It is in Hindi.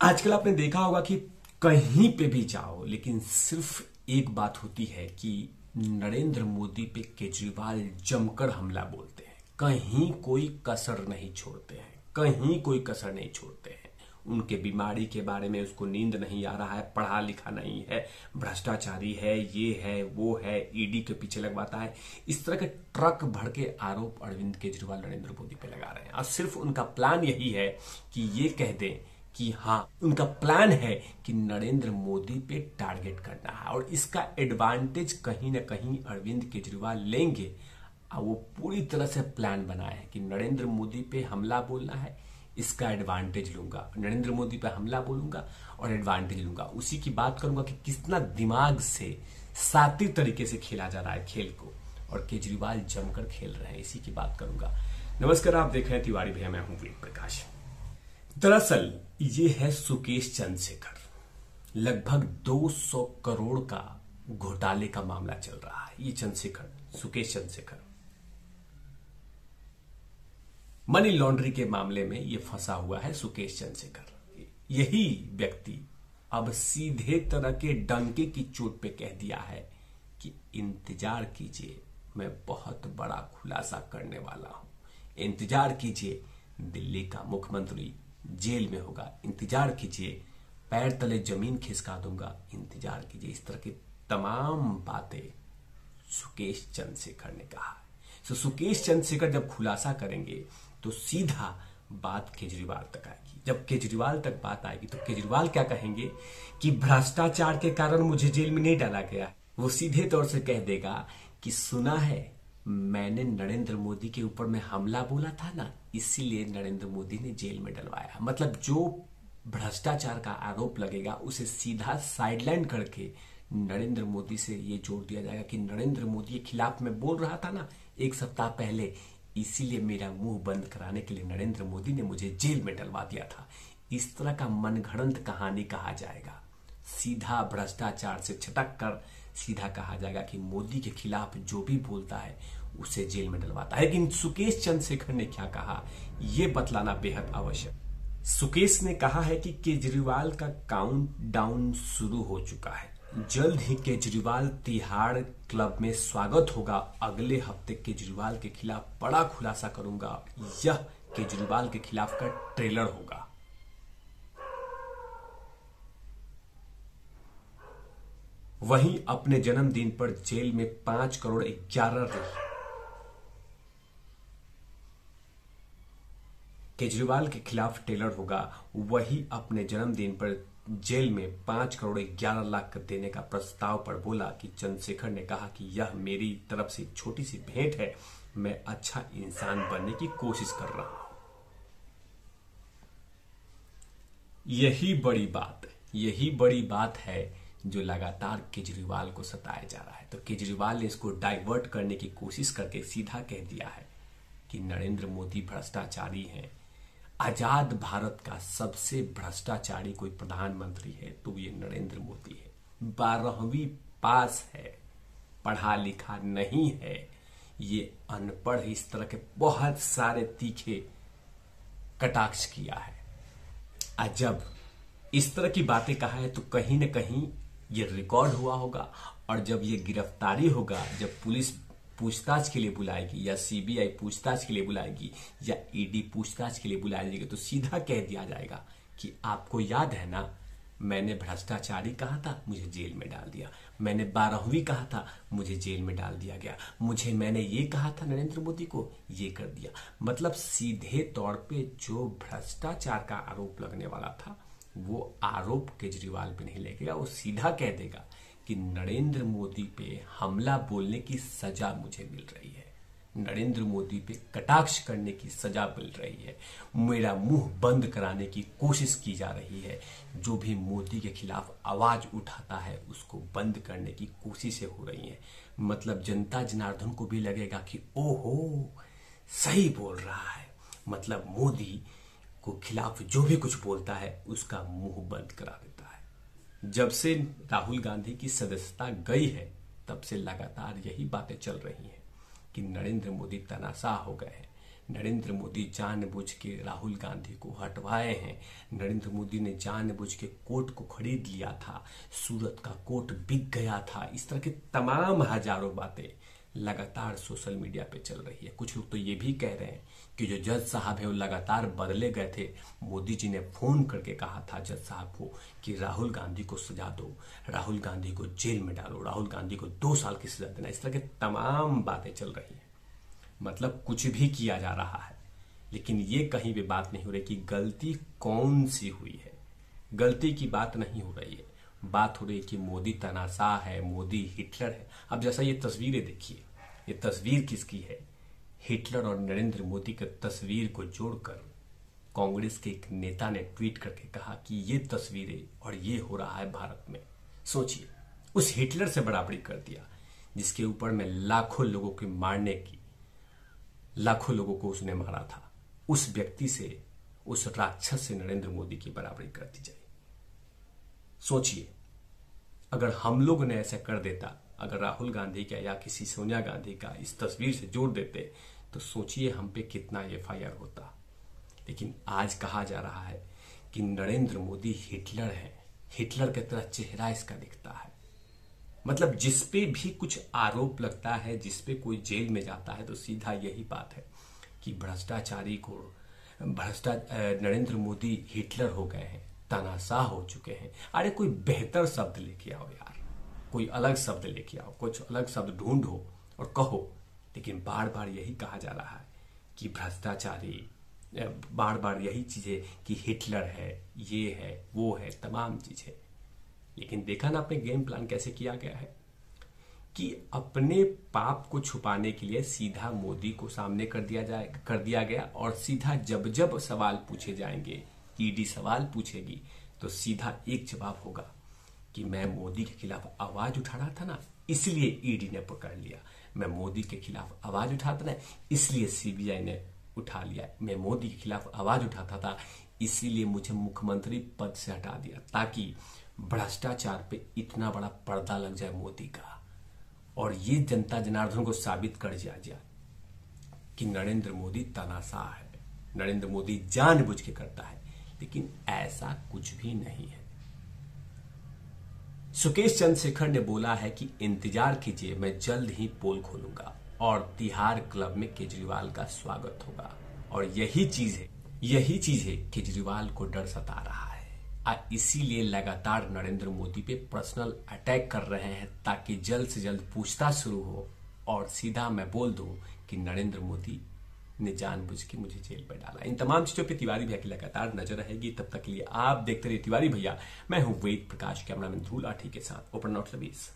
आजकल आपने देखा होगा कि कहीं पे भी जाओ, लेकिन सिर्फ एक बात होती है कि नरेंद्र मोदी पे केजरीवाल जमकर हमला बोलते हैं। कहीं कोई कसर नहीं छोड़ते हैं, कहीं कोई कसर नहीं छोड़ते हैं। उनके बीमारी के बारे में उसको नींद नहीं आ रहा है, पढ़ा लिखा नहीं है, भ्रष्टाचारी है, ये है वो है, ईडी के पीछे लगवाता है। इस तरह के ट्रक भर के आरोप अरविंद केजरीवाल नरेंद्र मोदी पे लगा रहे हैं। और सिर्फ उनका प्लान यही है कि ये कह दें कि हाँ, उनका प्लान है कि नरेंद्र मोदी पे टारगेट करना है और इसका एडवांटेज कहीं ना कहीं अरविंद केजरीवाल लेंगे। और वो पूरी तरह से प्लान बनाए हैं कि नरेंद्र मोदी पे हमला बोलना है, इसका एडवांटेज लूंगा, नरेंद्र मोदी पे हमला बोलूंगा और एडवांटेज लूंगा। उसी की बात करूंगा कि कितना दिमाग से शातिर तरीके से खेला जा रहा है खेल को, और केजरीवाल जमकर खेल रहे हैं, इसी की बात करूंगा। नमस्कार, आप देख रहे हैं तिवारी भैया, मैं हूं वेद प्रकाश। दरअसल ये है सुकेश चंद्रशेखर। लगभग 200 करोड़ का घोटाले का मामला चल रहा है। ये चंद्रशेखर, सुकेश चंद्रशेखर मनी लॉन्ड्रिंग के मामले में ये फंसा हुआ है। सुकेश चंद्रशेखर यही व्यक्ति अब सीधे तरह के डंके की चोट पे कह दिया है कि इंतजार कीजिए, मैं बहुत बड़ा खुलासा करने वाला हूं। इंतजार कीजिए, दिल्ली का मुख्यमंत्री जेल में होगा। इंतजार कीजिए, पैर तले जमीन खिसका दूंगा। इंतजार कीजिए। इस तरह की तमाम बातें सुकेश चंद्रशेखर ने कहा है। तो सुकेश चंद्रशेखर जब खुलासा करेंगे तो सीधा बात केजरीवाल तक आएगी। जब केजरीवाल तक बात आएगी तो केजरीवाल क्या कहेंगे कि भ्रष्टाचार के कारण मुझे जेल में नहीं डाला गया। वो सीधे तौर से कह देगा कि सुना है, मैंने नरेंद्र मोदी के ऊपर में हमला बोला था ना, इसीलिए नरेंद्र मोदी ने जेल में डलवाया। मतलब जो भ्रष्टाचार का आरोप लगेगा उसे सीधा साइडलाइन करके नरेंद्र मोदी से ये जोड़ दिया जाएगा कि नरेंद्र मोदी के खिलाफ मैं बोल रहा था ना एक सप्ताह पहले, इसीलिए मेरा मुंह बंद कराने के लिए नरेंद्र मोदी ने मुझे जेल में डलवा दिया था। इस तरह का मनगढ़ंत कहानी कहा जाएगा। सीधा भ्रष्टाचार से छटक कर सीधा कहा जाएगा कि मोदी के खिलाफ जो भी बोलता है उसे जेल में डलवाता है। लेकिन सुकेश चंद्रशेखर ने क्या कहा, यह बतलाना बेहद आवश्यक। सुकेश ने कहा है कि केजरीवाल का काउंट डाउन शुरू हो चुका है। जल्द ही केजरीवाल तिहाड़ क्लब में स्वागत होगा। अगले हफ्ते केजरीवाल के खिलाफ बड़ा खुलासा करूंगा। यह केजरीवाल के खिलाफ का ट्रेलर होगा। वहीं अपने जन्मदिन पर जेल में 5 करोड़ 11 लाख केजरीवाल के खिलाफ ट्रेलर होगा। वही अपने जन्मदिन पर जेल में 5 करोड़ 11 लाख देने का प्रस्ताव पर बोला कि चंद्रशेखर ने कहा कि यह मेरी तरफ से एक छोटी सी भेंट है, मैं अच्छा इंसान बनने की कोशिश कर रहा हूं। यही बड़ी बात है जो लगातार केजरीवाल को सताया जा रहा है। तो केजरीवाल ने इसको डाइवर्ट करने की कोशिश करके सीधा कह दिया है कि नरेंद्र मोदी भ्रष्टाचारी हैं। आजाद भारत का सबसे भ्रष्टाचारी कोई प्रधानमंत्री है तो ये नरेंद्र मोदी है। 12वीं पास है, पढ़ा लिखा नहीं है, ये अनपढ़। इस तरह के बहुत सारे तीखे कटाक्ष किया है। आज जब इस तरह की बातें कहा है तो कहीं ना कहीं ये रिकॉर्ड हुआ होगा, और जब ये गिरफ्तारी होगा, जब पुलिस पूछताछ के लिए बुलाएगी या सीबीआई पूछताछ के लिए बुलाएगी या ईडी पूछताछ के लिए बुलाएगी तो सीधा कह दिया जाएगा कि आपको याद है ना, मैंने भ्रष्टाचारी कहा था, मुझे जेल में डाल दिया। मैंने 12वीं कहा था, मुझे जेल में डाल दिया गया। मैंने ये कहा था नरेंद्र मोदी को, ये कर दिया। मतलब सीधे तौर पे जो भ्रष्टाचार का आरोप लगने वाला था वो आरोप केजरीवाल पे नहीं लगेगा। वो सीधा कह देगा कि नरेंद्र मोदी पे हमला बोलने की सजा मुझे मिल रही है, नरेंद्र मोदी पे कटाक्ष करने की सजा मिल रही है, मेरा मुंह बंद कराने की कोशिश की जा रही है। जो भी मोदी के खिलाफ आवाज उठाता है उसको बंद करने की कोशिशें हो रही हैं। मतलब जनता जनार्दन को भी लगेगा कि ओहो, सही बोल रहा है। मतलब मोदी को खिलाफ जो भी कुछ बोलता है उसका मुंह बंद करा देता है। जब से राहुल गांधी की सदस्यता गई है तब से लगातार यही बातें चल रही हैं कि नरेंद्र मोदी तनाशाह हो गए हैं, नरेंद्र मोदी जानबूझ के राहुल गांधी को हटवाए हैं। नरेंद्र मोदी ने जानबूझ के कोर्ट को खरीद लिया था, सूरत का कोर्ट बिक गया था। इस तरह की तमाम हजारों बातें लगातार सोशल मीडिया पे चल रही है। कुछ लोग तो ये भी कह रहे हैं कि जो जज साहब है वो लगातार बदले गए थे। मोदी जी ने फोन करके कहा था जज साहब को कि राहुल गांधी को सजा दो, राहुल गांधी को जेल में डालो, राहुल गांधी को 2 साल की सजा देना। इस तरह की तमाम बातें चल रही हैं। मतलब कुछ भी किया जा रहा है, लेकिन ये कहीं भी बात नहीं हो रही कि गलती कौन सी हुई है। गलती की बात नहीं हो रही है, बात हो रही है कि मोदी तनाशाह है, मोदी हिटलर है। अब जैसा ये तस्वीरें देखिए, ये तस्वीर किसकी है? हिटलर और नरेंद्र मोदी की तस्वीर को जोड़कर कांग्रेस के एक नेता ने ट्वीट करके कहा कि ये तस्वीरें और ये हो रहा है भारत में। सोचिए, उस हिटलर से बराबरी कर दिया जिसके ऊपर में लाखों लोगों के मारने की, लाखों लोगों को उसने मारा था। उस व्यक्ति से, उस राक्षस से नरेंद्र मोदी की बराबरी कर दी जाए। सोचिए, अगर हम लोग ने ऐसा कर देता, अगर राहुल गांधी का या किसी सोनिया गांधी का इस तस्वीर से जोड़ देते, तो सोचिए हम पे कितना एफआईआर होता। लेकिन आज कहा जा रहा है कि नरेंद्र मोदी हिटलर है, हिटलर की तरह चेहरा इसका दिखता है। मतलब जिस पे भी कुछ आरोप लगता है, जिस पे कोई जेल में जाता है, तो सीधा यही बात है कि भ्रष्टाचारी को नरेंद्र मोदी हिटलर हो गए हैं, तानाशाह हो चुके हैं। अरे कोई बेहतर शब्द लेके आओ यार, कोई अलग शब्द लेके आओ, कुछ अलग शब्द ढूंढो और कहो। लेकिन बार बार यही कहा जा रहा है कि भ्रष्टाचारी, बार बार यही चीजें कि हिटलर है, ये है, वो है, तमाम चीजें। लेकिन देखा ना आपने गेम प्लान कैसे किया गया है कि अपने पाप को छुपाने के लिए सीधा मोदी को सामने कर दिया गया। और सीधा जब जब सवाल पूछे जाएंगे, ईडी सवाल पूछेगी, तो सीधा एक जवाब होगा कि मैं मोदी के खिलाफ आवाज उठा रहा था ना, इसलिए ईडी ने पकड़ लिया। मैं मोदी के खिलाफ आवाज उठाता ना, इसलिए सीबीआई ने उठा लिया। मैं मोदी के खिलाफ आवाज उठाता था, इसीलिए मुझे मुख्यमंत्री पद से हटा दिया, ताकि भ्रष्टाचार पे इतना बड़ा पर्दा लग जाए मोदी का, और ये जनता जनार्दन को साबित कर दिया जाए कि नरेंद्र मोदी तानाशाह है, नरेंद्र मोदी जानबूझ के करता है। लेकिन ऐसा कुछ भी नहीं है। सुकेश चंद्रशेखर ने बोला है कि इंतजार कीजिए, मैं जल्द ही पोल खोलूंगा और तिहाड़ क्लब में केजरीवाल का स्वागत होगा। और यही चीज है केजरीवाल को डर सता रहा है। इसीलिए लगातार नरेंद्र मोदी पे पर्सनल अटैक कर रहे हैं, ताकि जल्द से जल्द पूछताछ शुरू हो और सीधा मैं बोल दूं कि नरेंद्र मोदी ने जानबूझ के मुझे जेल पर डाला। इन तमाम चीजों पे तिवारी भैया की लगातार नजर रहेगी। तब तक के लिए आप देखते रहिए तिवारी भैया। मैं हूं वेद प्रकाश, कैमरामैन ध्रुव लाठी के साथ ओपन नॉट लवीज।